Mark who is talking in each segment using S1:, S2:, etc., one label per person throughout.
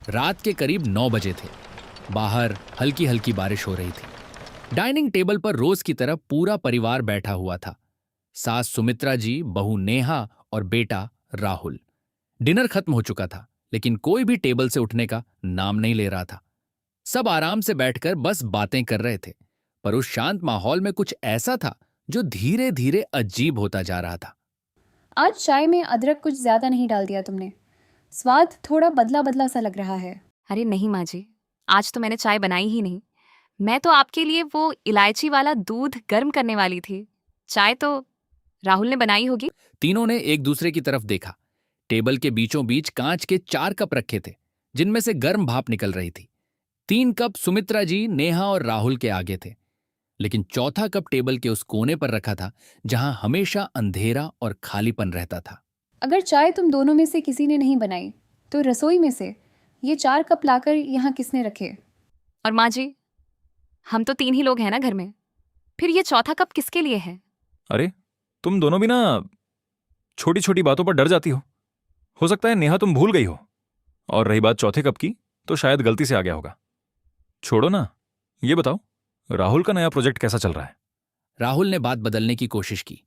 S1: रात के करीब 9 बजे थे। बाहर हल्की हल्की बारिश हो रही थी। डाइनिंग टेबल पर रोज की तरह पूरा परिवार बैठा हुआ था। सास सुमित्रा जी, बहू नेहा और बेटा राहुल। डिनर खत्म हो चुका था, लेकिन कोई भी टेबल से उठने का नाम नहीं ले रहा था। सब आराम से बैठकर बस बातें कर रहे थे। पर उस शांत माहौल में कुछ ऐसा था जो धीरे धीरे अजीब होता जा रहा था।
S2: आज चाय में अदरक कुछ ज्यादा नहीं डाल दिया तुमने। स्वाद थोड़ा बदला बदला सा लग रहा है।
S3: अरे नहीं माँ जी, आज तो मैंने चाय बनाई ही नहीं। मैं तो आपके लिए वो इलायची वाला दूध गर्म करने वाली थी। चाय तो राहुल ने बनाई होगी।
S1: तीनों ने एक दूसरे की तरफ देखा। टेबल के बीचों बीच कांच के 4 कप रखे थे, जिनमें से गर्म भाप निकल रही थी। 3 कप सुमित्रा जी, नेहा और राहुल के आगे थे, लेकिन चौथा कप टेबल के उस कोने पर रखा था जहां हमेशा अंधेरा और खालीपन रहता था।
S2: अगर चाय तुम दोनों में से किसी ने नहीं बनाई तो रसोई में से ये 4 कप लाकर यहाँ किसने रखे?
S3: और माँ जी, हम तो 3 ही लोग हैं ना घर में। फिर ये चौथा कप किसके लिए है?
S4: अरे, तुम दोनों भी ना छोटी छोटी बातों पर डर जाती हो सकता है नेहा तुम भूल गई हो। और रही बात चौथे कप की, तो शायद गलती से आ गया होगा। छोड़ो ना, ये बताओ राहुल का नया प्रोजेक्ट कैसा चल रहा है?
S1: राहुल ने बात बदलने की कोशिश की।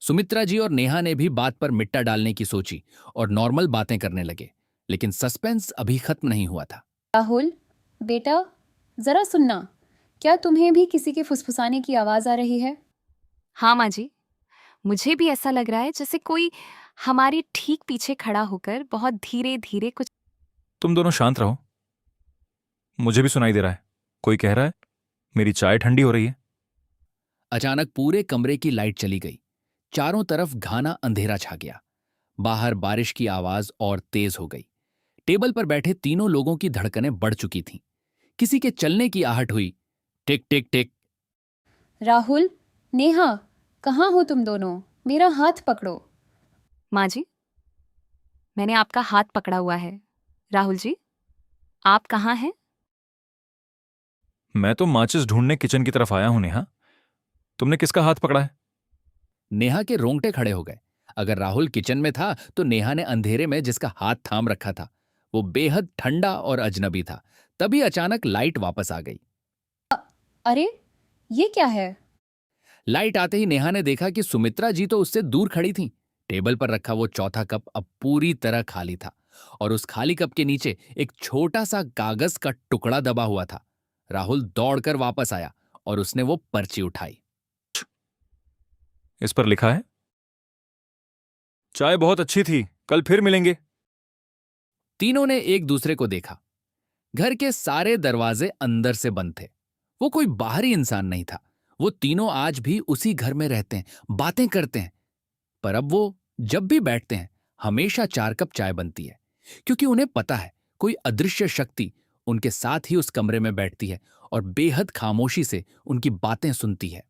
S1: सुमित्रा जी और नेहा ने भी बात पर मिट्टा डालने की सोची और नॉर्मल बातें करने लगे, लेकिन सस्पेंस अभी खत्म नहीं हुआ था।
S2: राहुल बेटा, जरा सुनना। क्या तुम्हें भी किसी के फुसफुसाने की आवाज आ रही है?
S3: हाँ माँ जी, मुझे भी ऐसा लग रहा है जैसे कोई हमारे ठीक पीछे खड़ा होकर बहुत धीरे धीरे कुछ।
S4: तुम दोनों शांत रहो। मुझे भी सुनाई दे रहा है, कोई कह रहा है मेरी चाय ठंडी हो रही है।
S1: अचानक पूरे कमरे की लाइट चली गई। चारों तरफ घना अंधेरा छा गया। बाहर बारिश की आवाज और तेज हो गई। टेबल पर बैठे तीनों लोगों की धड़कनें बढ़ चुकी थीं। किसी के चलने की आहट हुई। टिक टिक टिक।
S2: राहुल, नेहा, कहाँ हो तुम दोनों? मेरा हाथ पकड़ो।
S3: माँ जी, मैंने आपका हाथ पकड़ा हुआ है। राहुल जी, आप कहाँ हैं?
S4: मैं तो माचिस ढूंढने किचन की तरफ आया हूं नेहा। तुमने किसका हाथ पकड़ा है?
S1: नेहा के रोंगटे खड़े हो गए। अगर राहुल किचन में था तो नेहा ने अंधेरे में जिसका हाथ थाम रखा था वो बेहद ठंडा और अजनबी था। तभी अचानक लाइट वापस आ गई।
S2: अरे, ये क्या है?
S1: लाइट आते ही नेहा ने देखा कि सुमित्रा जी तो उससे दूर खड़ी थीं। टेबल पर रखा वो चौथा कप अब पूरी तरह खाली था और उस खाली कप के नीचे एक छोटा सा कागज का टुकड़ा दबा हुआ था। राहुल दौड़कर वापस आया और उसने वो पर्ची उठाई।
S4: इस पर लिखा है, चाय बहुत अच्छी थी, कल फिर मिलेंगे।
S1: तीनों ने एक दूसरे को देखा। घर के सारे दरवाजे अंदर से बंद थे। वो कोई बाहरी इंसान नहीं था। वो तीनों आज भी उसी घर में रहते हैं, बातें करते हैं। पर अब वो जब भी बैठते हैं हमेशा 4 कप चाय बनती है, क्योंकि उन्हें पता है कोई अदृश्य शक्ति उनके साथ ही उस कमरे में बैठती है और बेहद खामोशी से उनकी बातें सुनती है।